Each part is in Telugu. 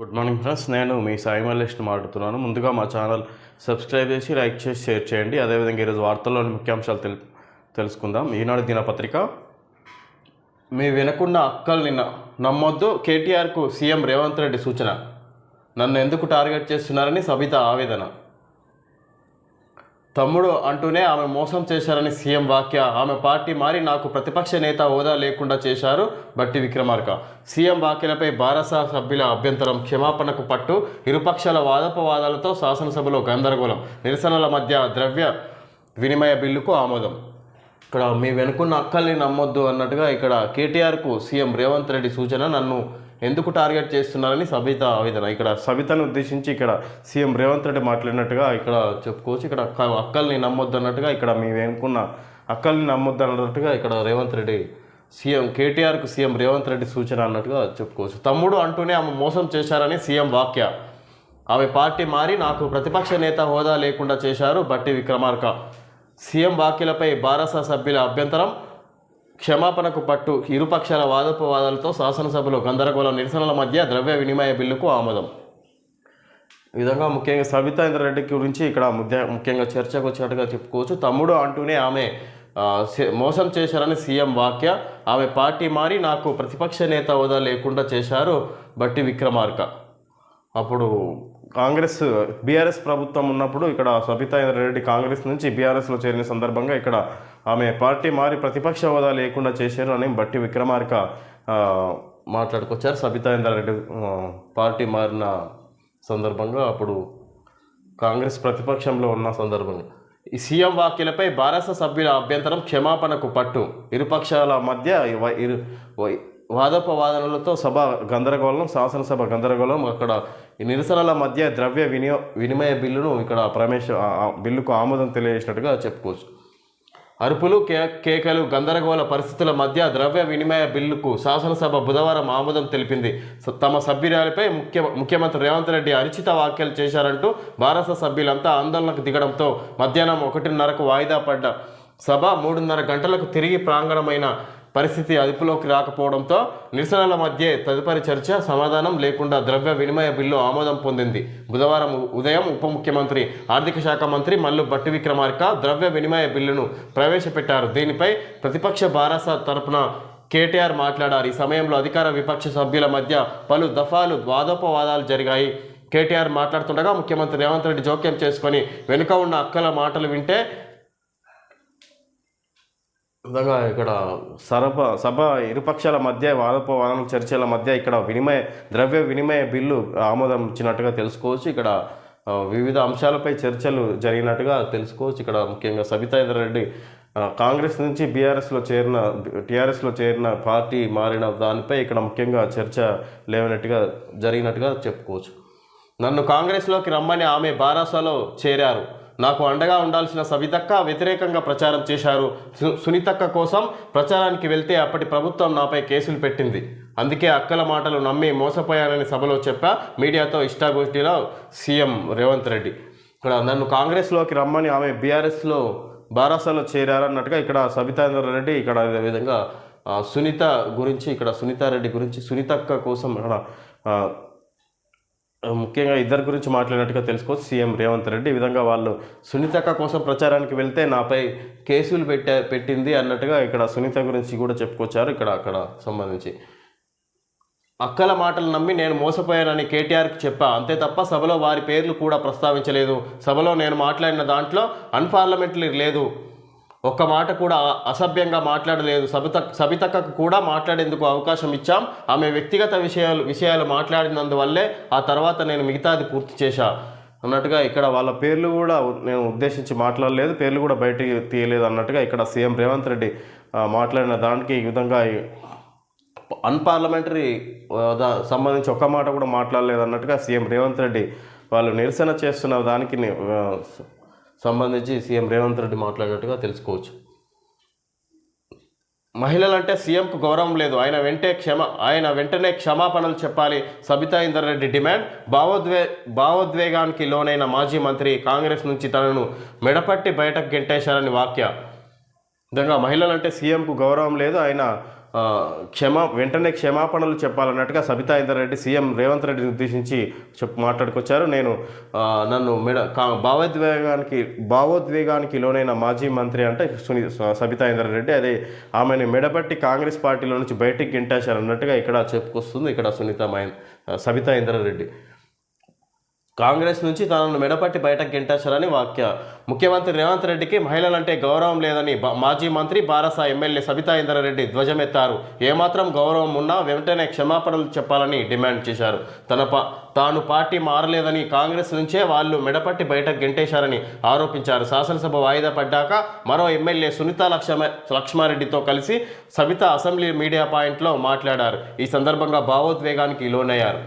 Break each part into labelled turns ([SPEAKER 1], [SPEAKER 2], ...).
[SPEAKER 1] గుడ్ మార్నింగ్ ఫ్రెండ్స్, నేను మీ సాయి మల్లేష్ని మాట్లాడుతున్నాను. ముందుగా మా ఛానల్ సబ్స్క్రైబ్ చేసి లైక్ చేసి షేర్ చేయండి. అదేవిధంగా ఈరోజు వార్తల్లోని ముఖ్యాంశాలు తెలుసుకుందాం. ఈనాడు దినపత్రిక. మీ వినకుండా అక్కల్ని నమ్మొద్దు, కేటీఆర్కు సీఎం రేవంత్ రెడ్డి సూచన. నన్ను ఎందుకు టార్గెట్ చేస్తున్నారని సబిత ఆవేదన. తమ్ముడు అంటూనే ఆమె మోసం చేశారని సీఎం వ్యాఖ్య. ఆమె పార్టీ మారి నాకు ప్రతిపక్ష నేత హోదా లేకుండా చేశారు బట్టి విక్రమార్క. సీఎం వ్యాఖ్యలపై భారత సభ్యుల అభ్యంతరం, క్షమాపణకు పట్టు, ఇరుపక్షాల వాదోపవాదాలతో శాసనసభలో గందరగోళం, నిరసనల మధ్య ద్రవ్య వినిమయ బిల్లుకు ఆమోదం. ఇక్కడ మీ వెనుకున్న అక్కల్ని నమ్మొద్దు అన్నట్టుగా ఇక్కడ కేటీఆర్కు సీఎం రేవంత్ రెడ్డి సూచన. నన్ను ఎందుకు టార్గెట్ చేస్తున్నారని సబిత ఆవేదన. ఇక్కడ సబితను ఉద్దేశించి ఇక్కడ సీఎం రేవంత్ రెడ్డి మాట్లాడినట్టుగా ఇక్కడ చెప్పుకోవచ్చు. ఇక్కడ అక్కల్ని నమ్మొద్దు అన్నట్టుగా, ఇక్కడ మీ వెనుకున్న అక్కల్ని నమ్మొద్దు అన్నట్టుగా ఇక్కడ రేవంత్ రెడ్డి కేటీఆర్కు సీఎం రేవంత్ రెడ్డి సూచన అన్నట్టుగా చెప్పుకోవచ్చు. తమ్ముడు అంటూనే ఆమె మోసం చేశారని సీఎం వ్యాఖ్య. ఆమె పార్టీ మారి నాకు ప్రతిపక్ష నేత హోదా లేకుండా చేశారు బట్టి విక్రమార్క. సీఎం వ్యాఖ్యలపై భారత సభ్యుల అభ్యంతరం, క్షమాపణకు పట్టు, ఇరుపక్షాల వాదోపవాదాలతో శాసనసభలో గందరగోళం, నిరసనల మధ్య ద్రవ్య వినిమయ బిల్లుకు ఆమోదం. ఈ విధంగా ముఖ్యంగా సబితా ఇంద్రారెడ్డి గురించి ఇక్కడ ముఖ్యంగా చర్చకు వచ్చినట్టుగా చెప్పుకోవచ్చు. తమ్ముడు అంటూనే ఆమె మోసం చేశారని సీఎం వ్యాఖ్య. ఆమె పార్టీ మారి నాకు ప్రతిపక్ష నేత హోదా లేకుండా చేశారు బట్టి విక్రమార్క. అప్పుడు బీఆర్ఎస్ ప్రభుత్వం ఉన్నప్పుడు ఇక్కడ సబితా ఇంద్రారెడ్డి కాంగ్రెస్ నుంచి బీఆర్ఎస్లో చేరిన సందర్భంగా ఇక్కడ ఆమె పార్టీ మారి ప్రతిపక్ష హోదా లేకుండా చేశారు అని బట్టి విక్రమార్క మాట్లాడుకొచ్చారు. సబితా ఇంద్రారెడ్డి పార్టీ మారిన సందర్భంగా, అప్పుడు కాంగ్రెస్ ప్రతిపక్షంలో ఉన్న సందర్భంగా. ఈ సీఎం వ్యాఖ్యలపై భారత సభ్యుల అభ్యంతరం, క్షమాపణకు పట్టు, ఇరుపక్షాల మధ్య వాదోపవాదనలతో సభ గందరగోళం, శాసనసభ గందరగోళం. అక్కడ ఈ నిరసనల మధ్య ద్రవ్య వినిమయ బిల్లును ఇక్కడ బిల్లుకు ఆమోదం తెలియజేసినట్టుగా చెప్పుకోవచ్చు. అరుపులు, కేకలు, గందరగోళ పరిస్థితుల మధ్య ద్రవ్య వినిమయ బిల్లుకు శాసనసభ బుధవారం ఆమోదం తెలిపింది. తమ సభ్యురాలపై ముఖ్యమంత్రి రేవంత్ రెడ్డి అనుచిత వ్యాఖ్యలు చేశారంటూ భారత సభ్యులంతా ఆందోళనకు దిగడంతో మధ్యాహ్నం 1:30కు వాయిదా పడ్డ సభ 3:30 గంటలకు తిరిగి ప్రాంగణమైన పరిస్థితి అదుపులోకి రాకపోవడంతో నిరసనల మధ్య తదుపరి చర్చ, సమాధానం లేకుండా ద్రవ్య వినిమయ బిల్లు ఆమోదం పొందింది. బుధవారం ఉదయం ఉప ముఖ్యమంత్రి, ఆర్థిక శాఖ మంత్రి మల్లు భట్టి విక్రమార్క ద్రవ్య వినిమయ బిల్లును ప్రవేశపెట్టారు. దీనిపై ప్రతిపక్ష భారత తరపున కేటీఆర్ మాట్లాడారు. ఈ సమయంలో అధికార విపక్ష సభ్యుల మధ్య పలు దఫాలు వాదోపవాదాలు జరిగాయి. కేటీఆర్ మాట్లాడుతుండగా ముఖ్యమంత్రి రేవంత్ రెడ్డి జోక్యం చేసుకొని వెనుక ఉన్న అక్కల మాటలు వింటే విధంగా ఇక్కడ సభ ఇరుపక్షాల మధ్య వాదోపవాదనల చర్చల మధ్య ఇక్కడ ద్రవ్య వినిమయ బిల్లు ఆమోదం ఇచ్చినట్టుగా తెలుసుకోవచ్చు. ఇక్కడ వివిధ అంశాలపై చర్చలు జరిగినట్టుగా తెలుసుకోవచ్చు. ఇక్కడ ముఖ్యంగా సబితా ఇంద్రారెడ్డి కాంగ్రెస్ నుంచి టీఆర్ఎస్లో చేరిన పార్టీ మారిన దానిపై ఇక్కడ ముఖ్యంగా చర్చ జరిగినట్టుగా చెప్పుకోవచ్చు. నన్ను కాంగ్రెస్లోకి రమ్మని ఆమె బారాసాలో చేరారు. నాకు అండగా ఉండాల్సిన సబితక్క వ్యతిరేకంగా ప్రచారం చేశారు. సునీతక్క కోసం ప్రచారానికి వెళ్తే అప్పటి ప్రభుత్వం నాపై కేసులు పెట్టింది. అందుకే అక్కల మాటలు నమ్మి మోసపోయానని సభలో చెప్పా. మీడియాతో ఇష్టాగోష్ఠిలో సీఎం రేవంత్ రెడ్డి. ఇక్కడ నన్ను కాంగ్రెస్లోకి రమ్మని ఆమె బీఆర్ఎస్లో బారాసాలో చేరారన్నట్టుగా ఇక్కడ సబితా ఇంద్రారెడ్డి ఇక్కడ విధంగా సునీతారెడ్డి గురించి సునీతక్క కోసం ఇక్కడ ముఖ్యంగా ఇద్దరి గురించి మాట్లాడినట్టుగా తెలుసుకోవచ్చు. సీఎం రేవంత్ రెడ్డి ఈ విధంగా వాళ్ళు సునీతక్క కోసం ప్రచారానికి వెళ్తే నాపై కేసులు పెట్టింది అన్నట్టుగా ఇక్కడ సునీత గురించి కూడా చెప్పుకొచ్చారు. అక్కడ సంబంధించి అక్కల మాటలు నమ్మి నేను మోసపోయానని కేటీఆర్కి చెప్పా, అంతే తప్ప సభలో వారి పేర్లు కూడా ప్రస్తావించలేదు. సభలో నేను మాట్లాడిన దాంట్లో అన్పార్లమెంటరీ లేదు, ఒక్క మాట కూడా అసభ్యంగా మాట్లాడలేదు. సబితక్కకు కూడా మాట్లాడేందుకు అవకాశం ఇచ్చాం. ఆమె వ్యక్తిగత విషయాలు మాట్లాడినందువల్లే ఆ తర్వాత నేను మిగతాది పూర్తి చేశా అన్నట్టుగా ఇక్కడ వాళ్ళ పేర్లు కూడా నేను ఉద్దేశించి మాట్లాడలేదు, పేర్లు కూడా బయటికి తీయలేదు అన్నట్టుగా ఇక్కడ సీఎం రేవంత్ రెడ్డి మాట్లాడిన దానికి ఈ విధంగా అన్పార్లమెంటరీ సంబంధించి ఒక్క మాట కూడా మాట్లాడలేదు అన్నట్టుగా సీఎం రేవంత్ రెడ్డి వాళ్ళు నిరసన చేస్తున్న దానికి సంబంధించి సీఎం రేవంత్ రెడ్డి మాట్లాడినట్టుగా తెలుసుకోవచ్చు. మహిళలంటే సీఎంకు గౌరవం లేదు, ఆయన వెంటనే క్షమాపణలు చెప్పాలి. సబితా ఇంద్రారెడ్డి డిమాండ్. భావోద్వేగానికి లోనైన మాజీ మంత్రి కాంగ్రెస్ నుంచి తనను మెడపట్టి బయటకు గెంటేశారని వ్యాఖ్య. విధంగా మహిళలంటే సీఎంకు గౌరవం లేదు, ఆయన వెంటనే క్షమాపణలు చెప్పాలన్నట్టుగా సబితా ఇంద్రారెడ్డి సీఎం రేవంత్ రెడ్డిని ఉద్దేశించి మాట్లాడుకొచ్చారు. నన్ను భావోద్వేగానికి లోనైన మాజీ మంత్రి అంటే సబితా ఇంద్రారెడ్డి, అదే ఆమెను మెడపట్టి కాంగ్రెస్ పార్టీలో నుంచి బయటికి గెంటేశారు అన్నట్టుగా ఇక్కడ చెప్పుకొస్తుంది ఇక్కడ సబితా ఇంద్రారెడ్డి. కాంగ్రెస్ నుంచి తనను మెడపట్టి బయటకు గెంటేశారని వ్యాఖ్య. ముఖ్యమంత్రి రేవంత్ రెడ్డికి మహిళలంటే గౌరవం లేదని మాజీ మంత్రి బారస ఎమ్మెల్యే సబితా ఇంద్రారెడ్డి ధ్వజమెత్తారు. ఏమాత్రం గౌరవం ఉన్నా వెంటనే క్షమాపణలు చెప్పాలని డిమాండ్ చేశారు. తాను పార్టీ మారలేదని కాంగ్రెస్ నుంచే వాళ్ళు మెడపట్టి బయటకు గెంటేశారని ఆరోపించారు. శాసనసభ వాయిదా పడ్డాక మరో ఎమ్మెల్యే సునీతా లక్ష్మారెడ్డితో కలిసి సబితా అసెంబ్లీ మీడియా పాయింట్లో మాట్లాడారు. ఈ సందర్భంగా భావోద్వేగానికి లోనయ్యారు.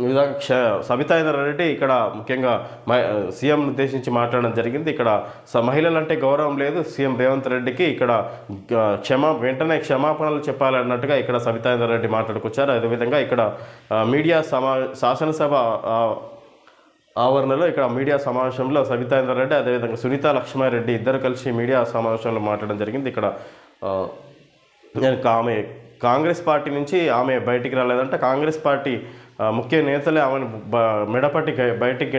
[SPEAKER 1] ఈ విధంగా సబితా ఇంద్రారెడ్డి ఇక్కడ ముఖ్యంగా సీఎం ఉద్దేశించి మాట్లాడడం జరిగింది. ఇక్కడ మహిళలంటే గౌరవం లేదు, సీఎం రేవంత్ రెడ్డికి ఇక్కడ వెంటనే క్షమాపణలు చెప్పాలన్నట్టుగా ఇక్కడ సబితా ఇంద్రారెడ్డి మాట్లాడుకొచ్చారు. అదేవిధంగా ఇక్కడ శాసనసభ ఆవరణలో ఇక్కడ మీడియా సమావేశంలో సబితా ఇంద్రారెడ్డి అదేవిధంగా సునీతా లక్ష్మారెడ్డి ఇద్దరు కలిసి మీడియా సమావేశంలో మాట్లాడడం జరిగింది. ఇక్కడ ఆమె కాంగ్రెస్ పార్టీ నుంచి ఆమె బయటికి రాలేదంటే కాంగ్రెస్ పార్టీ ముఖ్య నేతలే ఆమెను మెడపట్టి బయటికి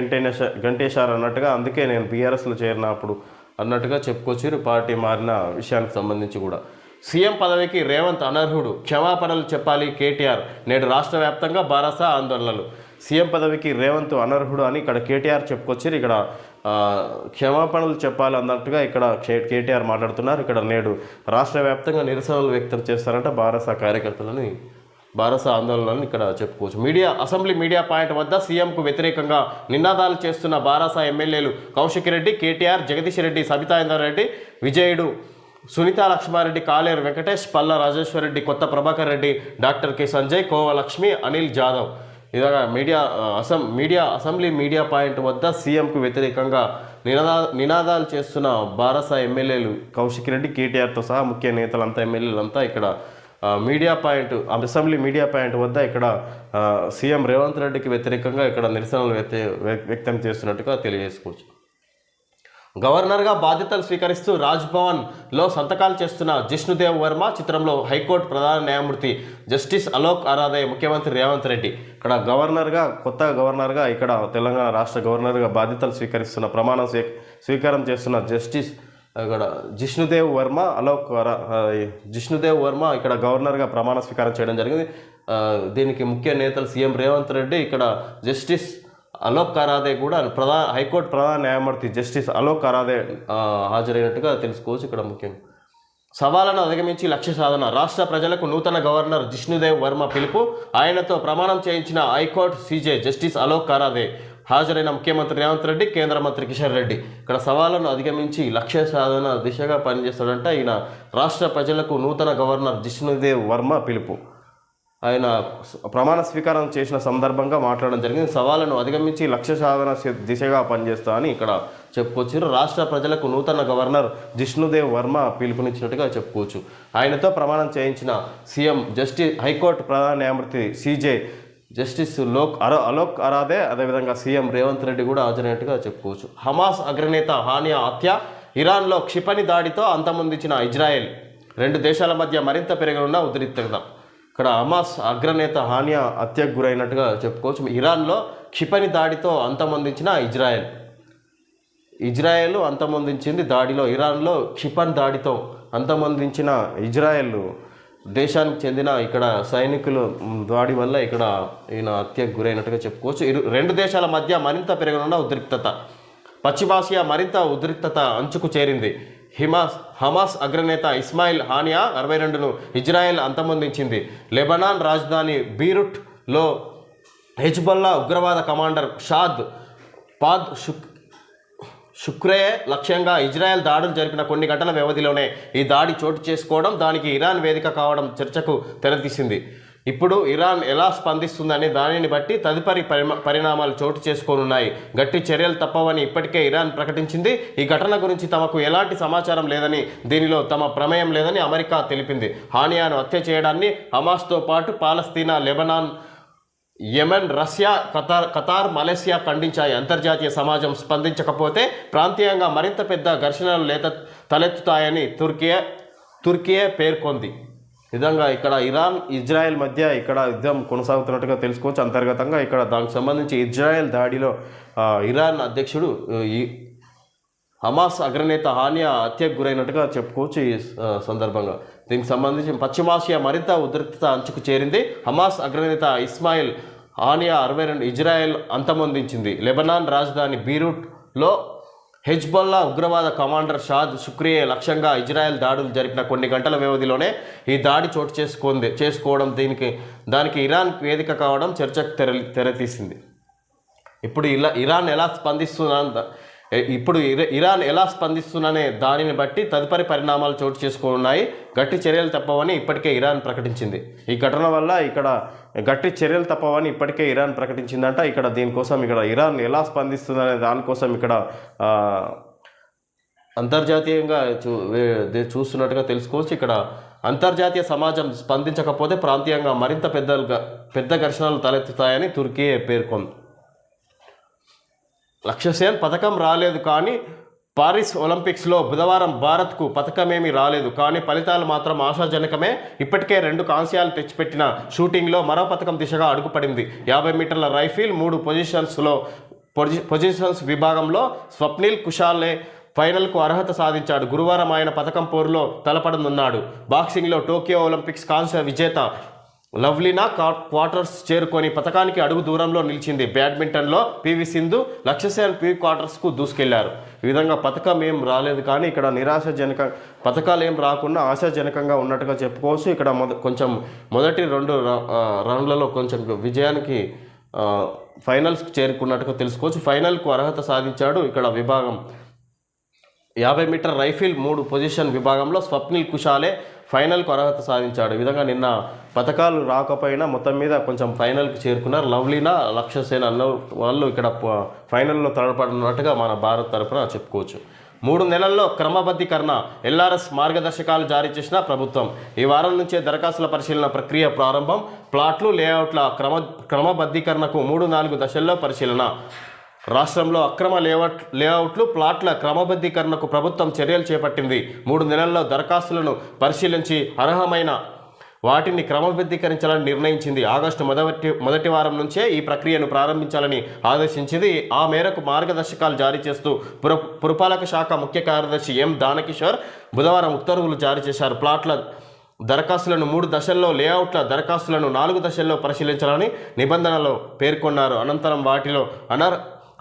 [SPEAKER 1] గంటేశారు అన్నట్టుగా, అందుకే నేను బీఆర్ఎస్లో చేరినప్పుడు అన్నట్టుగా చెప్పుకొచ్చారు పార్టీ మారిన విషయానికి సంబంధించి కూడా. సీఎం పదవికి రేవంత్ అనర్హుడు, క్షమాపణలు చెప్పాలి కేటీఆర్. నేడు రాష్ట్ర వ్యాప్తంగా బారస ఆందోళనలు. సీఎం పదవికి రేవంత్ అనర్హుడు అని ఇక్కడ కేటీఆర్ చెప్పుకొచ్చారు. ఇక్కడ క్షమాపణలు చెప్పాలి అన్నట్టుగా ఇక్కడ కేటీఆర్ మాట్లాడుతున్నారు. ఇక్కడ నేడు రాష్ట్ర వ్యాప్తంగా నిరసనలు వ్యక్తం చేస్తారంట బారస ఆందోళనలను ఇక్కడ చెప్పుకోవచ్చు. అసెంబ్లీ మీడియా పాయింట్ వద్ద సీఎంకు వ్యతిరేకంగా నినాదాలు చేస్తున్న బారస ఎమ్మెల్యేలు కౌశిక్ రెడ్డి, కేటీఆర్, జగదీష్ రెడ్డి, సబితా ఇంద్రారెడ్డి, విజయుడు, సునీతా లక్ష్మారెడ్డి, కాలేరు వెంకటేష్, పల్లా రాజేశ్వరరెడ్డి, కొత్త ప్రభాకర్ రెడ్డి, డాక్టర్ కె సంజయ్, కోవలక్ష్మి, అనిల్ జాదవ్. ఇలాగా అసెంబ్లీ మీడియా పాయింట్ వద్ద సీఎంకు వ్యతిరేకంగా నినాదాలు చేస్తున్న బారస ఎమ్మెల్యేలు కౌశిక్ రెడ్డి, కేటీఆర్తో సహా ముఖ్య నేతలంతా ఎమ్మెల్యేలంతా ఇక్కడ అసెంబ్లీ మీడియా పాయింట్ వద్ద ఇక్కడ సీఎం రేవంత్ రెడ్డికి వ్యతిరేకంగా ఇక్కడ నిరసనలు వ్యక్తం చేస్తున్నట్టుగా తెలియజేసుకోవచ్చు. గవర్నర్గా బాధ్యతలు స్వీకరిస్తూ రాజ్భవన్లో సంతకాలు చేస్తున్న జిష్ణుదేవ్ వర్మ చిత్రంలో హైకోర్టు ప్రధాన న్యాయమూర్తి జస్టిస్ అలోక్ అరాదే ముఖ్యమంత్రి రేవంత్ రెడ్డి ఇక్కడ కొత్త గవర్నర్గా ఇక్కడ తెలంగాణ రాష్ట్ర గవర్నర్గా బాధ్యతలు స్వీకారం చేస్తున్న జస్టిస్ ఇక్కడ జిష్ణుదేవ్ వర్మ ఇక్కడ గవర్నర్గా ప్రమాణ స్వీకారం చేయడం జరిగింది. దీనికి ముఖ్య నేతలు సీఎం రేవంత్ రెడ్డి, ఇక్కడ జస్టిస్ అలోక్ అరాదే కూడా హైకోర్టు ప్రధాన న్యాయమూర్తి జస్టిస్ అలోక్ అరాదే హాజరైనట్టుగా తెలుసుకోవచ్చు. ఇక్కడ ముఖ్యంగా సవాళ్లను అధిగమించి లక్ష్య సాధన. రాష్ట్ర ప్రజలకు నూతన గవర్నర్ జిష్ణుదేవ్ వర్మ పిలుపు. ఆయనతో ప్రమాణం చేయించిన high court CJ justice Alok Aradhe హాజరైన ముఖ్యమంత్రి రేవంత్ రెడ్డి, కేంద్ర మంత్రి కిషన్ రెడ్డి ఇక్కడ సవాళ్లను అధిగమించి లక్ష్య సాధన దిశగా పనిచేస్తాడంట. ఈయన రాష్ట్ర ప్రజలకు నూతన గవర్నర్ జిష్ణుదేవ్ వర్మ పిలుపు. ఆయన ప్రమాణ స్వీకారం చేసిన సందర్భంగా మాట్లాడడం జరిగింది. సవాళ్లను అధిగమించి లక్ష్య సాధన దిశగా పనిచేస్తా అని ఇక్కడ చెప్పుకోవచ్చు. రాష్ట్ర ప్రజలకు నూతన గవర్నర్ జిష్ణుదేవ్ వర్మ పిలుపునిచ్చినట్టుగా చెప్పుకోవచ్చు. ఆయనతో ప్రమాణం చేయించిన సీఎం హైకోర్టు ప్రధాన న్యాయమూర్తి సీజే జస్టిస్ అలోక్ అరాదే అదేవిధంగా సీఎం రేవంత్ రెడ్డి కూడా హాజరైనట్టుగా చెప్పుకోవచ్చు. హమాస్ అగ్రనేత హానియా హత్య. ఇరాన్లో క్షిపణి దాడితో అంతమొందించిన ఇజ్రాయెల్. రెండు దేశాల మధ్య మరింత పెరగనున్న ఉద్రిక్తత. ఇక్కడ హమాస్ అగ్రనేత హానియా హత్యకు గురైనట్టుగా చెప్పుకోవచ్చు. ఇరాన్లో క్షిపణి దాడితో అంతమొందించిన ఇజ్రాయెల్ అంతమొందించింది దాడిలో. ఇరాన్లో క్షిపణి దాడితో అంతమొందించిన ఇజ్రాయెల్ దేశానికి చెందిన ఇక్కడ సైనికులు దాడి వల్ల ఇక్కడ ఈయన హత్యకు గురైనట్టుగా చెప్పుకోవచ్చు. రెండు దేశాల మధ్య మరింత పెరగనున్న ఉద్రిక్తత. పశ్చిమాసియా మరింత ఉద్రిక్తత అంచుకు చేరింది. హమాస్ అగ్రనేత ఇస్మాయిల్ హానియా 62ను ఇజ్రాయెల్ అంతమొందించింది. లెబనాన్ రాజధాని బీరుట్లో హెజ్బొల్లా ఉగ్రవాద కమాండర్ షాద్ పాద్ శుక్రే లక్ష్యంగా ఇజ్రాయెల్ దాడులు జరిపిన కొన్ని గంటల వ్యవధిలోనే ఈ దాడి చోటు చేసుకోవడం, దానికి ఇరాన్ వేదిక కావడం చర్చకు తెరతీసింది. ఇప్పుడు ఇరాన్ ఎలా స్పందిస్తుందనే దానిని బట్టి తదుపరి పరిణామాలు చోటు చేసుకోనున్నాయి. గట్టి చర్యలు తప్పవని ఇప్పటికే ఇరాన్ ప్రకటించింది. ఈ ఘటన గురించి తమకు ఎలాంటి సమాచారం లేదని, దీనిలో తమ ప్రమేయం లేదని అమెరికా తెలిపింది. హానియాను హత్య చేయడాన్ని హమాస్తో పాటు పాలస్తీనా, Lebanon, Yemen, Russia, Qatar, Malaysia ఖండించాయి. అంతర్జాతీయ సమాజం స్పందించకపోతే ప్రాంతీయంగా మరింత పెద్ద ఘర్షణలు తలెత్తుతాయని తుర్కియే పేర్కొంది. విధంగా ఇక్కడ ఇరాన్ ఇజ్రాయెల్ మధ్య ఇక్కడ యుద్ధం కొనసాగుతున్నట్టుగా తెలుసుకోవచ్చు అంతర్గతంగా. ఇక్కడ దానికి సంబంధించి ఇజ్రాయెల్ దాడిలో ఇరాన్ అధ్యక్షుడు హమాస్ అగ్రనేత హానియా హత్యకు గురైనట్టుగా చెప్పుకోవచ్చు. ఈ సందర్భంగా దీనికి సంబంధించి పశ్చిమాసియా మరింత ఉద్రిక్తత అంచుకు చేరింది. హమాస్ అగ్రనేత ఇస్మాయిల్ హానియా 62 ఇజ్రాయెల్ అంతమొందించింది. లెబనాన్ రాజధాని బీరూట్లో హెజ్బొల్లా ఉగ్రవాద కమాండర్ షాద్ షుక్రియే లక్ష్యంగా ఇజ్రాయెల్ దాడులు జరిపిన కొన్ని గంటల వ్యవధిలోనే ఈ దాడి చోటు చేసుకోవడం దానికి ఇరాన్ వేదిక కావడం చర్చకు తెరతీసింది. ఇప్పుడు ఇరాన్ ఎలా స్పందిస్తుందనే దానిని బట్టి తదుపరి పరిణామాలు చోటు చేసుకున్నాయి. గట్టి చర్యలు తప్పవని ఇప్పటికే ఇరాన్ ప్రకటించింది. ఈ ఘటన వల్ల ఇక్కడ గట్టి చర్యలు తప్పవని ఇప్పటికే ఇరాన్ ప్రకటించిందంట. ఇక్కడ దీనికోసం ఇక్కడ ఇరాన్ ఎలా స్పందిస్తుందనే దానికోసం ఇక్కడ అంతర్జాతీయంగా చూస్తున్నట్టుగా తెలుసుకోవచ్చు. ఇక్కడ అంతర్జాతీయ సమాజం స్పందించకపోతే ప్రాంతీయంగా మరింత పెద్ద ఘర్షణలు తలెత్తుతాయని తుర్కీ పేర్కొంది. లక్ష్యసేన్ పథకం రాలేదు కానీ పారిస్ ఒలింపిక్స్లో బుధవారం భారత్కు పథకమేమీ రాలేదు కానీ ఫలితాలు మాత్రం ఆశాజనకమే. ఇప్పటికే 2 కాంస్యాలు తెచ్చిపెట్టిన షూటింగ్లో మరో పథకం దిశగా అడుగుపడింది. 50 మీటర్ల రైఫిల్ 3 పొజిషన్స్ విభాగంలో స్వప్నిల్ కుషాలే ఫైనల్కు అర్హత సాధించాడు. గురువారం ఆయన పథకం పోరులో తలపడనున్నాడు. బాక్సింగ్లో టోక్యో ఒలింపిక్స్ కాంస్య విజేత లవ్లీనా క్వార్టర్స్ చేరుకొని పథకానికి అడుగు దూరంలో నిలిచింది. బ్యాడ్మింటన్లో పివి సింధు లక్ష్యసేన్ ప్రీ క్వార్టర్స్కు దూసుకెళ్లారు. ఈ విధంగా పథకం ఏం రాలేదు కానీ ఇక్కడ పథకాలు ఏం రాకుండా ఆశాజనకంగా ఉన్నట్టుగా చెప్పుకోవచ్చు. ఇక్కడ మొదటి 2 రౌండ్లలో కొంచెం విజయానికి ఫైనల్స్కి చేరుకున్నట్టుగా తెలుసుకోవచ్చు. ఫైనల్కు అర్హత సాధించాడు. ఇక్కడ విభాగం 50 మీటర్ రైఫిల్ 3 పొజిషన్ విభాగంలో స్వప్నిల్ కుషాలే ఫైనల్కు అర్హత సాధించాడు. ఈ విధంగా నిన్న పథకాలు రాకపోయినా మొత్తం మీద కొంచెం ఫైనల్కి చేరుకున్నారు. లవ్లీనా లక్ష్యసేన్ అన్న వాళ్ళు ఇక్కడ ఫైనల్లో తడపడినట్టుగా మన భారత్ తరఫున చెప్పుకోవచ్చు. 3 నెలల్లో క్రమబద్ధీకరణ ఎల్ఆర్ఎస్ మార్గదర్శకాలు జారీ చేసిన ప్రభుత్వం. ఈ వారం నుంచే దరఖాస్తుల పరిశీలన ప్రక్రియ ప్రారంభం. ప్లాట్లు లేఅవుట్ల క్రమబద్ధీకరణకు 3-4 దశల్లో పరిశీలన. రాష్ట్రంలో అక్రమ లేఅవుట్లు ప్లాట్ల క్రమబద్ధీకరణకు ప్రభుత్వం చర్యలు చేపట్టింది. 3 నెలల్లో దరఖాస్తులను పరిశీలించి అర్హమైన వాటిని క్రమబద్ధీకరించాలని నిర్ణయించింది. ఆగస్టు మొదటి వారం నుంచే ఈ ప్రక్రియను ప్రారంభించాలని ఆదేశించింది. ఆ మేరకు మార్గదర్శకాలు జారీ చేస్తూ పురపాలక శాఖ ముఖ్య కార్యదర్శి ఎం దానకిషోర్ బుధవారం ఉత్తర్వులు జారీ చేశారు. ప్లాట్ల దరఖాస్తులను 3 దశల్లో, లేఅవుట్ల దరఖాస్తులను 4 దశల్లో పరిశీలించాలని నిబంధనలో పేర్కొన్నారు. అనంతరం వాటిలో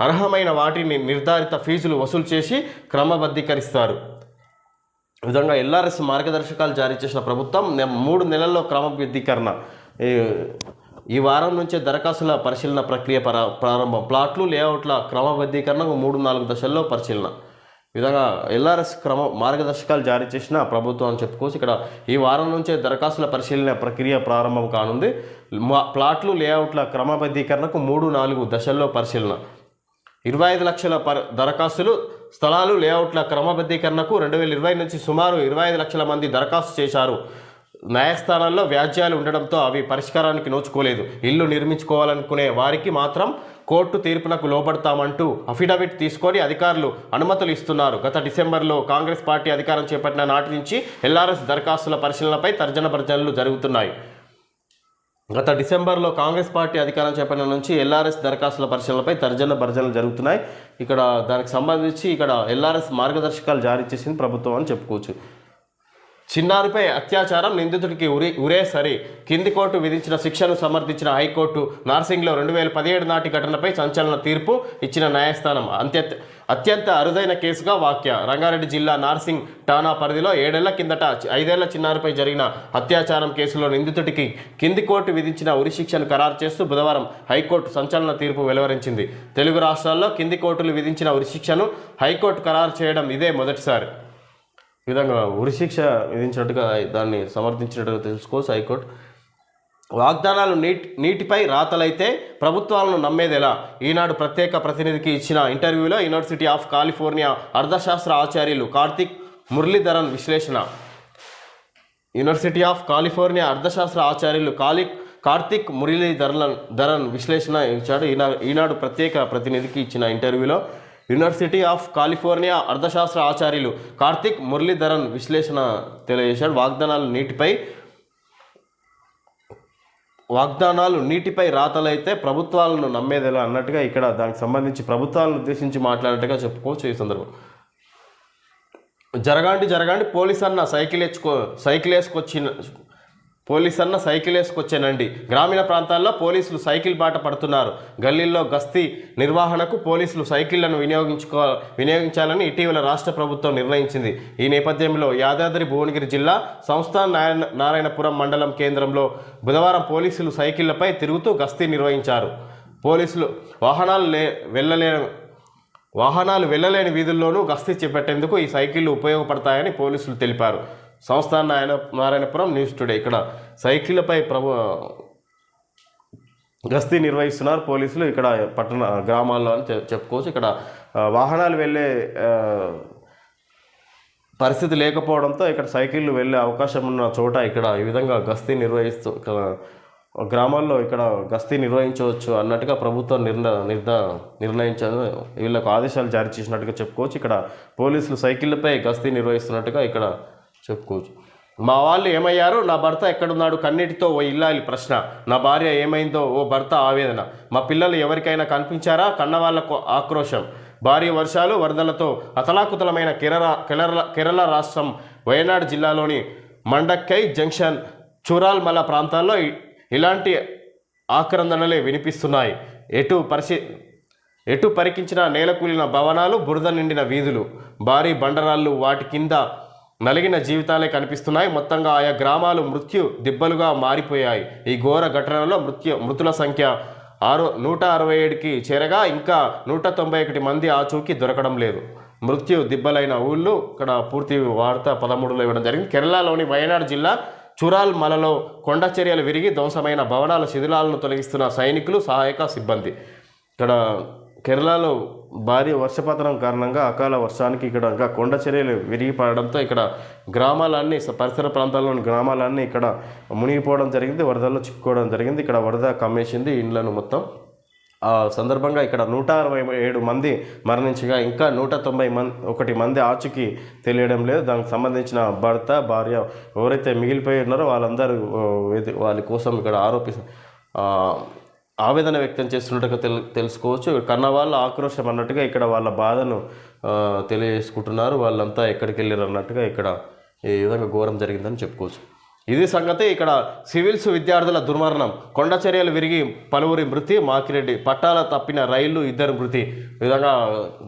[SPEAKER 1] అర్హమైన వాటిని నిర్ధారిత ఫీజులు వసూలు చేసి క్రమబద్ధీకరిస్తారు. ఈ విధంగా ఎల్ఆర్ఎస్ మార్గదర్శకాలు జారీ చేసిన ప్రభుత్వం 3 నెలల్లో క్రమబద్ధీకరణ. ఈ వారం నుంచే దరఖాస్తుల పరిశీలన ప్రక్రియ ప్రారంభం. ప్లాట్లు లేఅవుట్ల క్రమబద్ధీకరణకు 3-4 దశల్లో పరిశీలన. ఈ విధంగా ఎల్ఆర్ఎస్ మార్గదర్శకాలు జారీ చేసిన ప్రభుత్వం అని చెప్పుకోవచ్చు. ఇక్కడ ఈ వారం నుంచే దరఖాస్తుల పరిశీలన ప్రక్రియ ప్రారంభం కానుంది. ప్లాట్లు లేఅవుట్ల క్రమబద్ధీకరణకు 3-4 దశల్లో పరిశీలన. 25 లక్షల దరఖాస్తులు, స్థలాలు, లేఅవుట్ల క్రమబద్ధీకరణకు 2020 నుంచి సుమారు 25 లక్షల మంది దరఖాస్తు చేశారు. న్యాయస్థానాల్లో వ్యాజ్యాలు ఉండడంతో అవి పరిష్కారానికి నోచుకోలేదు. ఇల్లు నిర్మించుకోవాలనుకునే వారికి మాత్రం కోర్టు తీర్పునకు లోబడతామంటూ అఫిడవిట్ తీసుకొని అధికారులు అనుమతులు ఇస్తున్నారు. గత డిసెంబర్లో కాంగ్రెస్ పార్టీ అధికారం చేపట్టిన నాటి నుంచి ఎల్ఆర్ఎస్ దరఖాస్తుల పరిశీలనపై తర్జన భర్జనలు జరుగుతున్నాయి. గత డిసెంబర్లో కాంగ్రెస్ పార్టీ అధికారం చేపట్టిన నుంచి ఎల్ఆర్ఎస్ దరఖాస్తుల పరిశీలనపై తర్జన భర్జనలు జరుగుతున్నాయి. ఇక్కడ దానికి సంబంధించి ఇక్కడ ఎల్ఆర్ఎస్ మార్గదర్శకాలు జారీ చేసింది ప్రభుత్వం అని చెప్పుకోవచ్చు. చిన్నారిపై అత్యాచారం, నిందితుడికి ఉరే సరి. కింది కోర్టు విధించిన శిక్షను సమర్థించిన హైకోర్టు. నార్సింగ్లో 2017 నాటి ఘటనపై సంచలన తీర్పు ఇచ్చిన న్యాయస్థానం. అత్యంత అరుదైన కేసుగా వ్యాఖ్య. రంగారెడ్డి జిల్లా నార్సింగ్ ఠాణా పరిధిలో 7 ఏళ్ల కిందట 5 ఏళ్ల చిన్నారిపై జరిగిన అత్యాచారం కేసులో నిందితుడికి కింది కోర్టు విధించిన ఉరి శిక్షను ఖరారు చేస్తూ బుధవారం హైకోర్టు సంచలన తీర్పు వెలువరించింది. తెలుగు రాష్ట్రాల్లో కింది కోర్టులు విధించిన ఉరి శిక్షను హైకోర్టు ఖరారు చేయడం ఇదే మొదటిసారి. ఈ విధంగా ఉరిశిక్ష విధించినట్టుగా దాన్ని సమర్థించినట్టుగా తెలుసుకోవచ్చు హైకోర్టు. వాగ్దానాలు నీటిపై రాతలైతే ప్రభుత్వాలను నమ్మేది ఎలా? ఈనాడు ప్రత్యేక ప్రతినిధికి ఇచ్చిన ఇంటర్వ్యూలో యూనివర్సిటీ ఆఫ్ కాలిఫోర్నియా అర్థశాస్త్ర ఆచార్యులు కార్తిక్ మురళీధరన్ విశ్లేషణ. యూనివర్సిటీ ఆఫ్ కాలిఫోర్నియా అర్థశాస్త్ర ఆచార్యులు కార్తిక్ మురళీధరన్ విశ్లేషణ ఇచ్చాడు. ఈనాడు ప్రత్యేక ప్రతినిధికి ఇచ్చిన ఇంటర్వ్యూలో యూనివర్సిటీ ఆఫ్ కాలిఫోర్నియా అర్థశాస్త్ర ఆచార్యులు కార్తిక్ మురళీధరన్ విశ్లేషణ తెలియజేశాడు. వాగ్దానాలు నీటిపై రాతలైతే ప్రభుత్వాలను నమ్మేదేలా అన్నట్టుగా ఇక్కడ దానికి సంబంధించి ప్రభుత్వాలను ఉద్దేశించి మాట్లాడినట్టుగా చెప్పుకోవచ్చు. ఈ సందర్భం జరగాండి పోలీస్ అన్న సైకిల్ వేసుకొచ్చానండి. గ్రామీణ ప్రాంతాల్లో పోలీసులు సైకిల్ బాట పడుతున్నారు. గల్లీల్లో గస్తీ నిర్వహణకు పోలీసులు సైకిళ్లను వినియోగించాలని ఇటీవల రాష్ట్ర ప్రభుత్వం నిర్ణయించింది. ఈ నేపథ్యంలో యాదాద్రి భువనగిరి జిల్లా సంస్థాన్ నారాయణపురం మండలం కేంద్రంలో బుధవారం పోలీసులు సైకిళ్లపై తిరుగుతూ గస్తీ నిర్వహించారు. పోలీసులు వాహనాలు వెళ్ళలేని వీధుల్లోనూ గస్తీ చేపట్టేందుకు ఈ సైకిళ్లు ఉపయోగపడతాయని పోలీసులు తెలిపారు. Samsthan Narayanapuram news today. ఇక్కడ సైకిళ్లపై గస్తీ నిర్వహిస్తున్నారు పోలీసులు ఇక్కడ పట్టణ గ్రామాల్లో అని చెప్పుకోవచ్చు. ఇక్కడ వాహనాలు వెళ్ళే పరిస్థితి లేకపోవడంతో ఇక్కడ సైకిళ్ళు వెళ్ళే అవకాశం ఉన్న చోట ఇక్కడ ఈ విధంగా గస్తీ నిర్వహిస్తూ గ్రామాల్లో ఇక్కడ గస్తీ నిర్వహించవచ్చు అన్నట్టుగా ప్రభుత్వం నిర్ణయించారు. వీళ్ళకు ఆదేశాలు జారీ చేసినట్టుగా చెప్పుకోవచ్చు. ఇక్కడ పోలీసులు సైకిళ్లపై గస్తీ నిర్వహిస్తున్నట్టుగా ఇక్కడ చెప్పుకోవచ్చు. మా వాళ్ళు ఏమయ్యారు, నా భర్త ఎక్కడున్నాడు, కన్నీటితో ఓ ఇల్లాలి ప్రశ్న, నా భార్య ఏమైందో ఓ భర్త ఆవేదన, మా పిల్లలు ఎవరికైనా కనిపించారా, కన్నవాళ్లకు ఆక్రోశం. భారీ వర్షాలు వరదలతో అతలాకుతలమైన కేరళ రాష్ట్రం వయనాడ్ జిల్లాలోని మండక్కై జంక్షన్ చూరాల్మల ప్రాంతాల్లో ఇలాంటి ఆక్రందనలే వినిపిస్తున్నాయి. ఎటు పరికించిన నేలకూలిన భవనాలు, బురద నిండిన వీధులు, భారీ బండరాళ్ళు, వాటి కింద నలిగిన జీవితాలే కనిపిస్తున్నాయి. మొత్తంగా ఆయా గ్రామాలు మృత్యు దిబ్బలుగా మారిపోయాయి. ఈ ఘోర ఘటనలో మృతుల సంఖ్య 167కి చేరగా ఇంకా 191 మంది ఆచూకీ దొరకడం లేదు. మృత్యు దిబ్బలైన ఊళ్ళు ఇక్కడ పూర్తి వార్త 13లో ఇవ్వడం జరిగింది. కేరళలోని వయనాడ్ జిల్లా చూరాల్మలలో కొండ చర్యలు విరిగి ధ్వంసమైన భవనాల శిథిలాలను తొలగిస్తున్న సైనికులు, సహాయక సిబ్బంది. ఇక్కడ కేరళలో భారీ వర్షపాతం కారణంగా అకాల వర్షానికి ఇక్కడ కొండ చర్యలు విరిగిపడడంతో ఇక్కడ గ్రామాలన్నీ, పరిసర ప్రాంతాల్లోని గ్రామాలన్నీ ఇక్కడ మునిగిపోవడం జరిగింది, వరదల్లో చిక్కుకోవడం జరిగింది. ఇక్కడ వరద కమ్మేసింది ఇండ్లను మొత్తం. ఆ సందర్భంగా ఇక్కడ 167 మంది మరణించగా ఇంకా 191 మంది ఆచూకీ తెలియడం లేదు. దానికి సంబంధించిన భర్త, భార్య ఎవరైతే మిగిలిపోయి ఉన్నారో వాళ్ళందరూ వాళ్ళ కోసం ఇక్కడ ఆవేదన వ్యక్తం చేస్తున్నట్టుగా తెలుసుకోవచ్చు. కన్నవాళ్ళ ఆక్రోశం అన్నట్టుగా ఇక్కడ వాళ్ళ బాధను తెలియజేసుకుంటున్నారు. వాళ్ళంతా ఎక్కడికి వెళ్ళారు అన్నట్టుగా ఇక్కడ ఈ విధంగా ఘోరం జరిగిందని చెప్పుకోవచ్చు. ఇది సంగతి. ఇక్కడ సివిల్స్ విద్యార్థుల దుర్మరణం, కొండ చర్యలు విరిగి పలువురి మృతి, మాకిరెడ్డి పట్టాల తప్పిన రైళ్లు 2 మృతి. ఈ విధంగా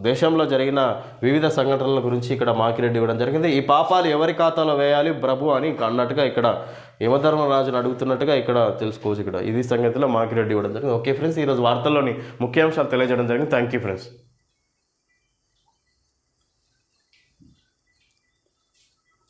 [SPEAKER 1] దేశంలో జరిగిన వివిధ సంఘటనల గురించి ఇక్కడ మాకిరెడ్డి ఇవ్వడం జరిగింది. ఈ పాపాలు ఎవరి ఖాతాలో వేయాలి ప్రభు అని అన్నట్టుగా ఇక్కడ యమధర్మరాజును అడుగుతున్నట్టుగా ఇక్కడ తెలుసుకోవచ్చు. ఇక్కడ ఇది సంగతిలో మాకిరెడ్డి ఇవ్వడం జరిగింది. ఓకే ఫ్రెండ్స్, ఈరోజు వార్తల్లోని ముఖ్యాంశాలు తెలియజేయడం జరిగింది. Thank you friends.